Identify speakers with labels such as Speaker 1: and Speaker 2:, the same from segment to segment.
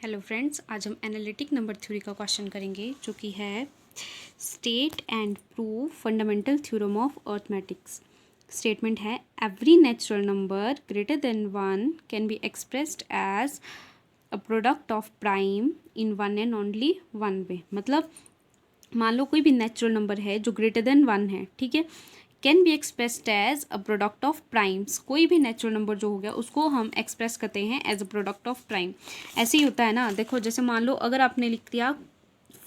Speaker 1: Hello friends, आज हम analytic number theory का क्वेश्चन करेंगे जो कि है state and prove fundamental theorem of arithmetics. Statement है every natural number greater than 1 can be expressed as a product of prime in one and only one way. मतलब मान लो कोई भी नेचुरल नंबर है जो ग्रेटर देन 1 है, ठीक है, can be expressed as a product of primes. कोई भी नेचुरल नंबर जो हो गया उसको हम एक्सप्रेस करते हैं as a product of prime. ऐसे ही होता है ना, देखो जैसे मान लो अगर आपने लिख दिया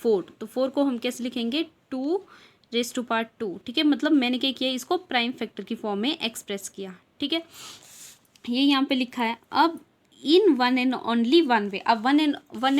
Speaker 1: 4 तो 4 को हम कैसे लिखेंगे 2⁻², ठीक है। मतलब मैंने क्या किया, इसको प्राइम फैक्टर की फॉर्म में एक्सप्रेस किया, ठीक है, ये यहाँ पे लिखा है। अब in one and only one way, अब one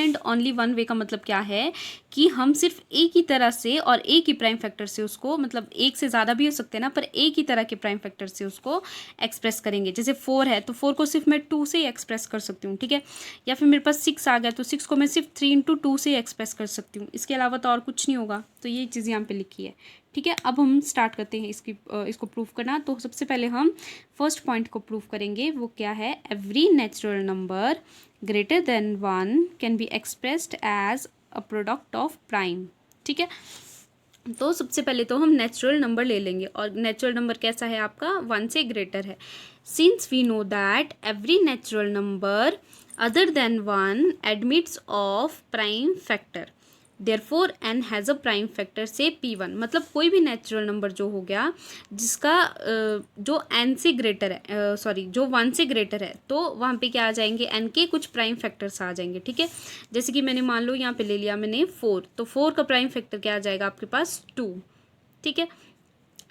Speaker 1: and only one way का मतलब क्या है कि हम सिर्फ एक ही तरह से और एक ही प्राइम फैक्टर से उसको, मतलब एक से ज़्यादा भी हो सकते हैं ना, पर एक ही तरह के प्राइम फैक्टर से उसको एक्सप्रेस करेंगे। जैसे 4 है तो 4 को सिर्फ मैं 2 से ही एक्सप्रेस कर सकती हूँ, ठीक है। या फिर मेरे पास 6 आ गया तो 6 को मैं सिर्फ 3×2 से ही एक्सप्रेस कर सकती हूँ, इसके अलावा तो और कुछ नहीं होगा। तो ये चीज़ यहाँ पे लिखी है, ठीक है। अब हम स्टार्ट करते हैं इसको प्रूव करना। तो सबसे पहले हम फर्स्ट पॉइंट को प्रूव करेंगे, वो क्या है, every natural number greater than 1 can be expressed as a product of prime, ठीक है। तो सबसे पहले तो हम नेचुरल नंबर ले लेंगे, और नेचुरल नंबर कैसा है आपका, 1 से ग्रेटर है। Since we know that every natural number other than 1 admits of prime factor, therefore n has a prime factor से p1। मतलब कोई भी नेचुरल नंबर जो हो गया जिसका जो n से ग्रेटर है, सॉरी जो 1 से ग्रेटर है, तो वहाँ पे क्या आ जाएंगे, n के कुछ प्राइम फैक्टर्स आ जाएंगे, ठीक है। जैसे कि मैंने मान लो यहाँ पे ले लिया मैंने 4, तो 4 का प्राइम फैक्टर क्या आ जाएगा आपके पास 2, ठीक है।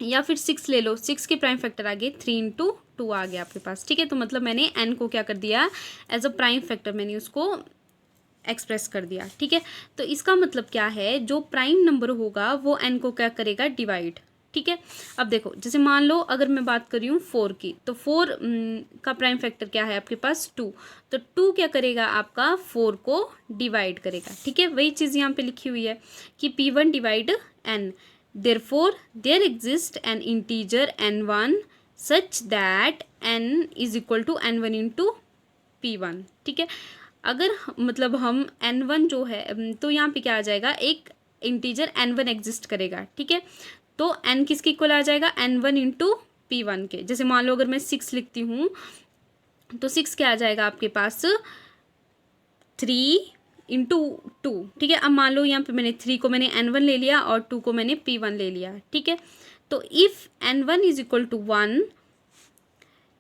Speaker 1: या फिर 6 ले लो, 6 के प्राइम फैक्टर आ गए 3×2 आ गया आपके पास, ठीक है। तो मतलब मैंने n को क्या कर दिया, एज अ प्राइम फैक्टर मैंने उसको एक्सप्रेस कर दिया, ठीक है। तो इसका मतलब क्या है, जो प्राइम नंबर होगा वो n को क्या करेगा, डिवाइड, ठीक है। अब देखो जैसे मान लो अगर मैं बात कर रही हूँ 4 की, तो 4 का प्राइम फैक्टर क्या है आपके पास 2, तो 2 क्या करेगा आपका 4 को डिवाइड करेगा, ठीक है। वही चीज़ यहाँ पे लिखी हुई है कि p1 divide n, therefore there exist an integer n1 such that n is equal to n1 into p1, ठीक है। अगर मतलब हम n1 जो है, तो यहाँ पे क्या आ जाएगा, एक इंटीजर n1 एग्जिस्ट करेगा, ठीक है। तो n किसके इक्वल आ जाएगा, n1 इंटू p1 के। जैसे मान लो अगर मैं 6 लिखती हूँ तो 6 क्या आ जाएगा आपके पास 3×2, ठीक है। अब मान लो यहाँ पे मैंने 3 को मैंने n1 ले लिया और 2 को मैंने p1 ले लिया, ठीक है। तो if n1 is equal to 1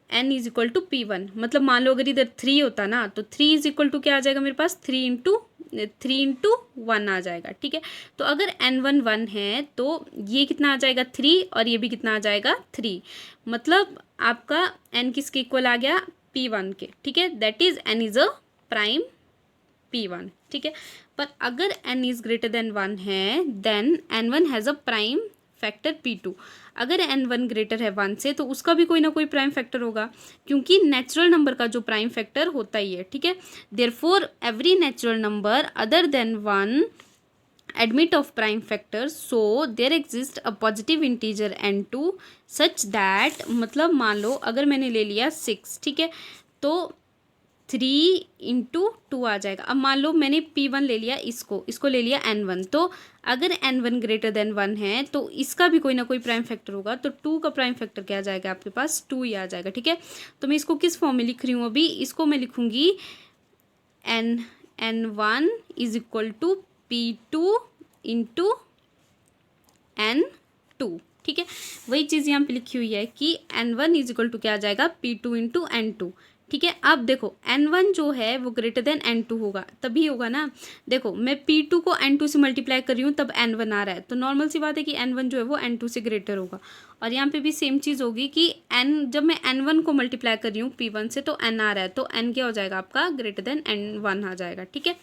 Speaker 1: n is equal to p1, मतलब मान लो अगर इधर 3 होता ना, तो 3 इज इक्वल टू क्या आ जाएगा मेरे पास 3×1 आ जाएगा, ठीक है। तो अगर n1 1 है तो ये कितना आ जाएगा 3, और ये भी कितना आ जाएगा 3, मतलब आपका n किसके इक्वल आ गया, p1 के, ठीक है। That is n is a prime p1, ठीक है। पर अगर n इज ग्रेटर देन 1 है then n1 has a prime factor p2। अगर n1 ग्रेटर है 1 से तो उसका भी कोई ना कोई प्राइम फैक्टर होगा, क्योंकि नेचुरल नंबर का जो प्राइम फैक्टर होता ही है, ठीक है। Therefore every natural number other than 1 admit of prime factor, so there exists a positive integer n2 such that, मतलब मान लो अगर मैंने ले लिया 6, ठीक है, तो 3×2 आ जाएगा। अब मान लो मैंने p1 ले लिया, इसको ले लिया n1, तो अगर n1 ग्रेटर देन 1 है तो इसका भी कोई ना कोई प्राइम फैक्टर होगा, तो 2 का प्राइम फैक्टर क्या आ जाएगा आपके पास 2 ही आ जाएगा, ठीक है। तो मैं इसको किस फॉर्म में लिख रही हूँ अभी, इसको मैं लिखूँगी n1 is equal to p2 into n2, ठीक है। वही चीज़ यहाँ पे लिखी हुई है कि n1 इज इक्वल टू क्या आ जाएगा p2 इंटू n2, ठीक है। अब देखो n1 जो है वो ग्रेटर देन n2 होगा, तभी होगा ना। देखो मैं p2 को n2 से मल्टीप्लाई कर रही हूँ तब n1 आ रहा है, तो नॉर्मल सी बात है कि n1 जो है वो n2 से ग्रेटर होगा। और यहाँ पे भी सेम चीज़ होगी कि जब मैं n1 को मल्टीप्लाई कर रही हूँ p1 से तो n आ रहा है, तो n क्या हो जाएगा आपका ग्रेटर देन n1 आ जाएगा, ठीक है।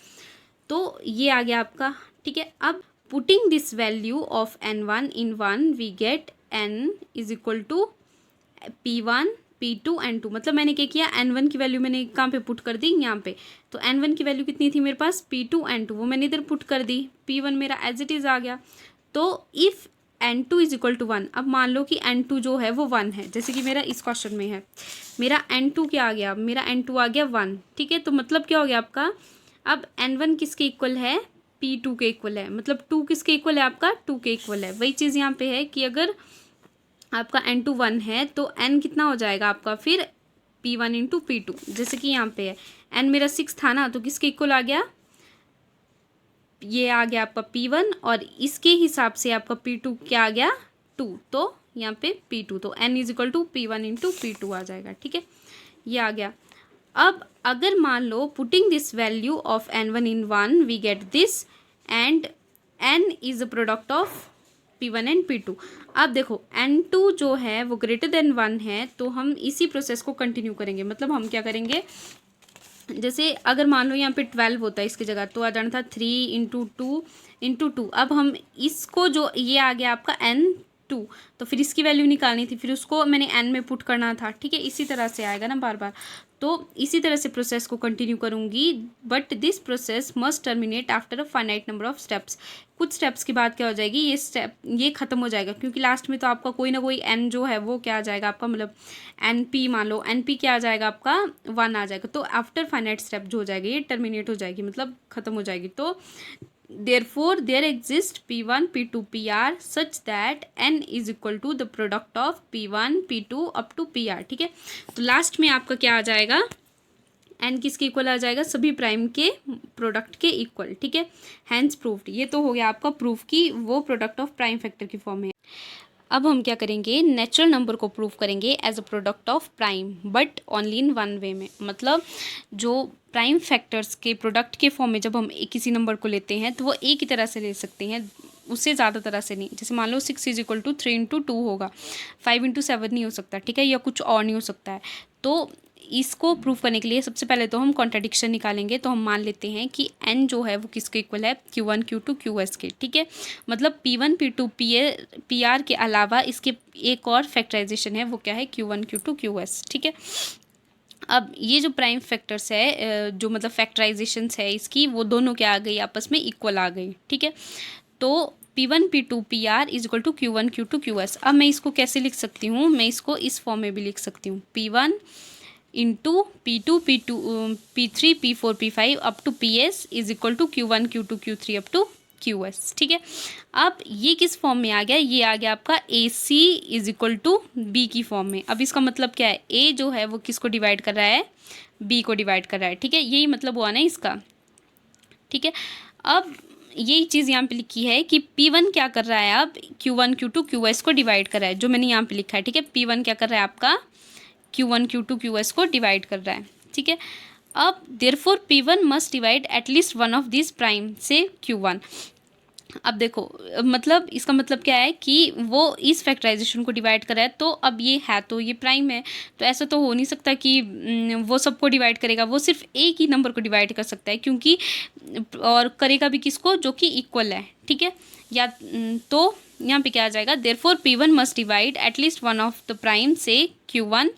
Speaker 1: तो ये आ गया आपका, ठीक है। अब putting this value of n1 in 1 we get n is equal to p1 p2 n2। मतलब मैंने क्या किया, n1 की वैल्यू मैंने कहाँ पे पुट कर दी, यहाँ पे। तो n1 की वैल्यू कितनी थी मेरे पास p2 n2, वो मैंने इधर पुट कर दी, p1 मेरा एज इट इज़ आ गया। तो if n2 is equal to 1, अब मान लो कि n2 जो है वो 1 है, जैसे कि मेरा इस क्वेश्चन में है, मेरा n2 क्या आ गया, मेरा n2 आ गया 1, ठीक है। तो मतलब क्या हो गया आपका, अब N1 किसके इक्वल है, P2 के इक्वल है, मतलब 2 किसके इक्वल है आपका, 2 के इक्वल है। वही चीज़ यहाँ पे है कि अगर आपका N2 1 है तो N कितना हो जाएगा आपका फिर P1 इंटू P2, जैसे कि यहाँ पे है N मेरा 6 था ना, तो किसके इक्वल आ गया, ये आ गया आपका P1 और इसके हिसाब से आपका P2 क्या आ गया 2, तो यहाँ पे P2, तो N is equal to P1 into P2 आ जाएगा। ठीक है, ये आ गया। अब अगर मान लो putting this value of N1 in 1 we get this and N is a product of P1 and P2। अब देखो N2 जो है वो ग्रेटर देन 1 है, तो हम इसी प्रोसेस को कंटिन्यू करेंगे। मतलब हम क्या करेंगे, जैसे अगर मान लो यहाँ पे 12 होता है इसकी जगह, तो आ जाना था 3 इंटू 2 इंटू 2। अब हम इसको जो ये आ गया आपका N2, तो फिर इसकी वैल्यू निकालनी थी, फिर उसको मैंने N में पुट करना था। ठीक है, इसी तरह से आएगा ना बार बार, तो इसी तरह से प्रोसेस को कंटिन्यू करूँगी। But this process must terminate after a finite number of steps. कुछ स्टेप्स के बाद क्या हो जाएगी, ये ख़त्म हो जाएगा, क्योंकि लास्ट में तो आपका कोई ना कोई N जो है वो क्या आ जाएगा आपका, मतलब NP मान लो NP क्या आ जाएगा आपका 1 आ जाएगा। तो आफ्टर फाइनाइट स्टेप जो हो जाएगी ये टर्मिनेट हो जाएगी, मतलब ख़त्म हो जाएगी। तो therefore there exists P1 P2 PR such that N is equal to the product of P1 P2 up to PR। ठीक है, तो लास्ट में आपका क्या आ जाएगा, N किसके इक्वल आ जाएगा, सभी प्राइम के प्रोडक्ट के इक्वल। ठीक है, हैंस प्रूव्ड। ये तो हो गया आपका प्रूफ कि वो प्रोडक्ट ऑफ प्राइम फैक्टर की फॉर्म है। अब हम क्या करेंगे, नेचुरल नंबर को प्रूव करेंगे as a product of prime, but only in one way में। मतलब जो प्राइम फैक्टर्स के प्रोडक्ट के फॉर्म में जब हम किसी नंबर को लेते हैं तो वो एक ही तरह से ले सकते हैं, उससे ज़्यादा तरह से नहीं। जैसे मान लो 6 इज इक्वल टू 3 इंटू 2 होगा, 5 इंटू 7 नहीं हो सकता। ठीक है, या कुछ और नहीं हो सकता है। तो इसको प्रूव करने के लिए सबसे पहले तो हम कॉन्ट्राडिक्शन निकालेंगे। तो हम मान लेते हैं कि N जो है वो किसके इक्वल है, Q1 Q2 QS के। ठीक है, मतलब P1 P2 PR के अलावा इसके एक और फैक्टराइजेशन है, वो क्या है, Q1 Q2 QS। ठीक है, अब ये जो प्राइम फैक्टर्स है, जो मतलब फैक्टराइजेशंस है इसकी, वो दोनों क्या आ गई, आपस में इक्वल आ गई। ठीक है, तो P1 P2 PR is equal to Q1 Q2 QS। अब मैं इसको कैसे लिख सकती हूँ, मैं इसको इस फॉर्म में भी लिख सकती हूँ, P1 into P2 P3 P4 P5 up to PS is equal to Q1 Q2 Q3 up to QS। ठीक है, अब ये किस फॉर्म में आ गया, ये आ गया आपका AC is equal to B की फॉर्म में। अब इसका मतलब क्या है, A जो है वो किसको डिवाइड कर रहा है, B को डिवाइड कर रहा है। ठीक है, यही मतलब हुआ ना इसका। ठीक है, अब यही चीज़ यहाँ पे लिखी है कि P1 क्या कर रहा है, अब Q1 Q2 QS को डिवाइड कर रहा है, जो मैंने यहाँ पे लिखा है। ठीक है, P1 क्या कर रहा है आपका, Q1 Q2 QS को डिवाइड कर रहा है। ठीक है, अब therefore P1 must divide at least one of this prime से Q1। अब देखो मतलब इसका मतलब क्या है कि वो इस फैक्टराइजेशन को डिवाइड कर रहा है, तो अब ये है तो ये प्राइम है, तो ऐसा तो हो नहीं सकता कि वो सबको डिवाइड करेगा, वो सिर्फ एक ही नंबर को डिवाइड कर सकता है, क्योंकि और करेगा भी किसको, जो कि इक्वल है। ठीक है, या तो यहाँ पे क्या आ जाएगा, therefore P1 must divide at least one of the prime से Q1,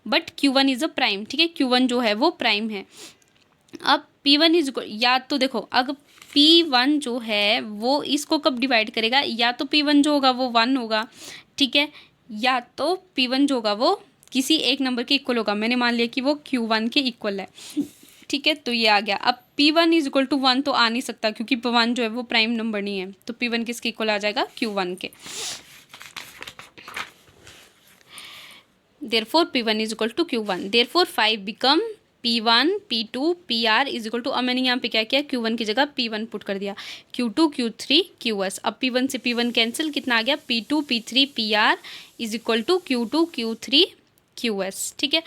Speaker 1: but Q1 is a prime. ठीक है, Q1 जो है वो प्राइम है। अब P1 इज, या तो देखो अगर P1 जो है वो इसको कब डिवाइड करेगा, या तो P1 जो होगा वो 1 होगा। ठीक है, या तो P1 जो होगा वो किसी एक नंबर के इक्वल होगा। मैंने मान लिया कि वो Q1 के इक्वल है। ठीक है, तो ये आ गया। अब P1 इज इक्वल टू 1 तो आ नहीं सकता, क्योंकि P1 जो है वो प्राइम नंबर नहीं है, तो P1 किसके इक्वल आ जाएगा, Q1 के। Therefore P1 is equal to Q1, therefore 5 become P1 P2 PR is equal to, अब मैंने यहाँ पे क्या किया, Q1 की जगह P1 पुट कर दिया, Q2 Q3 QS। अब P1 से P1 कैंसिल, कितना आ गया, P2 P3 PR is equal to Q2 Q3 QS। ठीक है,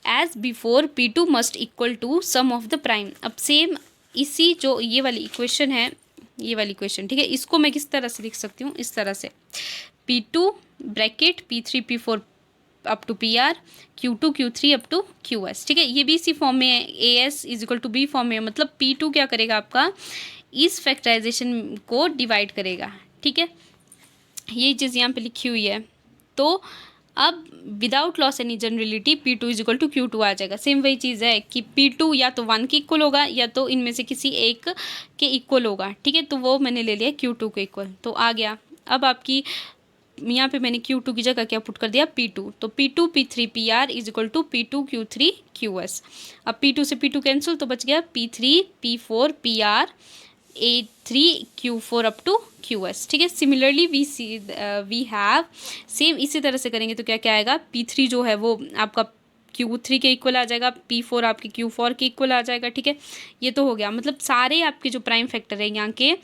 Speaker 1: as before P2 must equal to some of the prime. अब सेम इसी जो ये वाली इक्वेशन है, ये वाली इक्वेशन, ठीक है, इसको मैं किस तरह से लिख सकती हूँ, इस तरह से, P2 bracket P3 P4 up to PR, Q2 Q3 up to QS। ठीक है, ये भी इसी फॉर्म में है, AS is equal to B form में है। मतलब P2 क्या करेगा आपका, इस फैक्टराइजेशन को डिवाइड करेगा। ठीक है, ये चीज़ यहाँ पे लिखी हुई है। तो अब without loss any generality P2 is equal to Q2 आ जाएगा। सेम वही चीज़ है कि P2 या तो 1 के इक्वल होगा, या तो इनमें से किसी एक के इक्वल होगा। ठीक है, तो वो मैंने ले लिया Q2 के इक्वल, तो आ गया। अब आपकी यहाँ पे मैंने Q2 की जगह क्या पुट कर दिया, P2, तो P2 P3 PR is equal to P2 Q3 QS। अब P2 से P2 कैंसिल, तो बच गया P3 P4 PR A3 Q4 up to QS। ठीक है, सिमिलरली वी हैव सेम इसी तरह से करेंगे तो क्या क्या आएगा, P3 जो है वो आपका Q3 के इक्वल आ जाएगा, P4 आपके Q4 के इक्वल आ जाएगा। ठीक है, ये तो हो गया, मतलब सारे आपके जो प्राइम फैक्टर है यहाँ के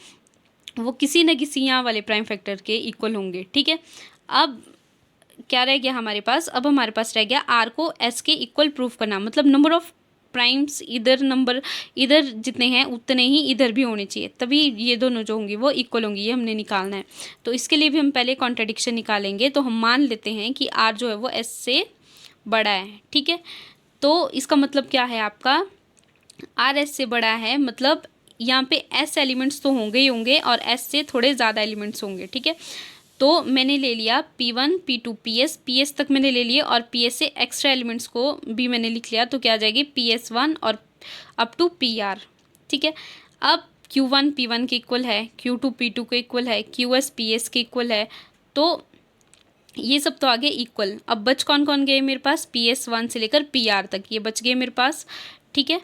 Speaker 1: वो किसी न किसी यहाँ वाले प्राइम फैक्टर के इक्वल होंगे। ठीक है, अब क्या रह गया हमारे पास, अब हमारे पास रह गया आर को एस के इक्वल प्रूफ करना, मतलब नंबर ऑफ प्राइम्स इधर जितने हैं उतने ही इधर भी होने चाहिए, तभी ये दोनों जो होंगी वो इक्वल होंगी, ये हमने निकालना है। तो इसके लिए भी हम पहले कॉन्ट्रडिक्शन निकालेंगे, तो हम मान लेते हैं कि आर जो है वो एस से बड़ा है। ठीक है, तो इसका मतलब क्या है आपका, आर एस से बड़ा है, मतलब यहाँ पे एस एलिमेंट्स तो होंगे ही होंगे और एस से थोड़े ज़्यादा एलिमेंट्स होंगे। ठीक है, तो मैंने ले लिया P1 P2 PS तक मैंने ले लिए और PS से एक्स्ट्रा एलिमेंट्स को भी मैंने लिख लिया, तो क्या आ जाएगी PS1 और अप टू PR। ठीक है, अब Q1 P1 के इक्वल है, Q2 P2 के इक्वल है, QS PS के इक्वल है, तो ये सब तो आगे इक्वल। अब बच कौन कौन गए मेरे पास, PS1 से लेकर PR तक ये बच गए मेरे पास। ठीक है,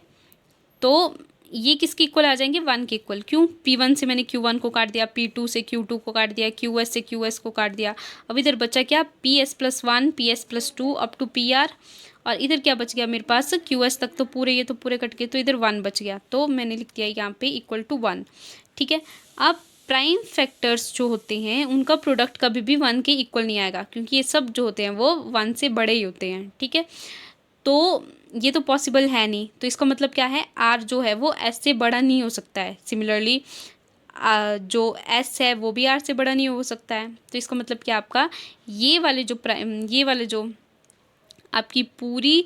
Speaker 1: तो ये किसके इक्वल आ जाएंगे, 1 के इक्वल। क्यों, P1 से मैंने Q1 को काट दिया, P2 से Q2 को काट दिया, QS से QS को काट दिया। अब इधर बचा क्या, PS+1 PS+2 up to PR, और इधर क्या बच गया मेरे पास, QS तक तो पूरे, ये तो पूरे कट गए, तो इधर 1 बच गया, तो मैंने लिख दिया यहाँ पे इक्वल टू 1। ठीक है, अब प्राइम फैक्टर्स जो होते हैं उनका प्रोडक्ट कभी भी 1 के इक्वल नहीं आएगा, क्योंकि ये सब जो होते हैं वो 1 से बड़े ही होते हैं। ठीक है, तो ये तो पॉसिबल है नहीं, तो इसका मतलब क्या है, आर जो है वो एस से बड़ा नहीं हो सकता है। सिमिलरली जो एस है वो भी आर से बड़ा नहीं हो सकता है, तो इसका मतलब क्या आपका ये वाले जो आपकी पूरी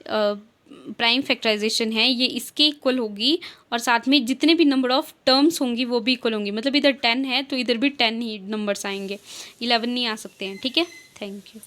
Speaker 1: प्राइम फैक्टराइजेशन है ये इसके इक्वल होगी, और साथ में जितने भी नंबर ऑफ टर्म्स होंगी वो भी इक्वल होंगी, मतलब इधर 10 है तो इधर भी 10 ही नंबर्स आएंगे, 11 नहीं आ सकते हैं। ठीक है, थैंक यू।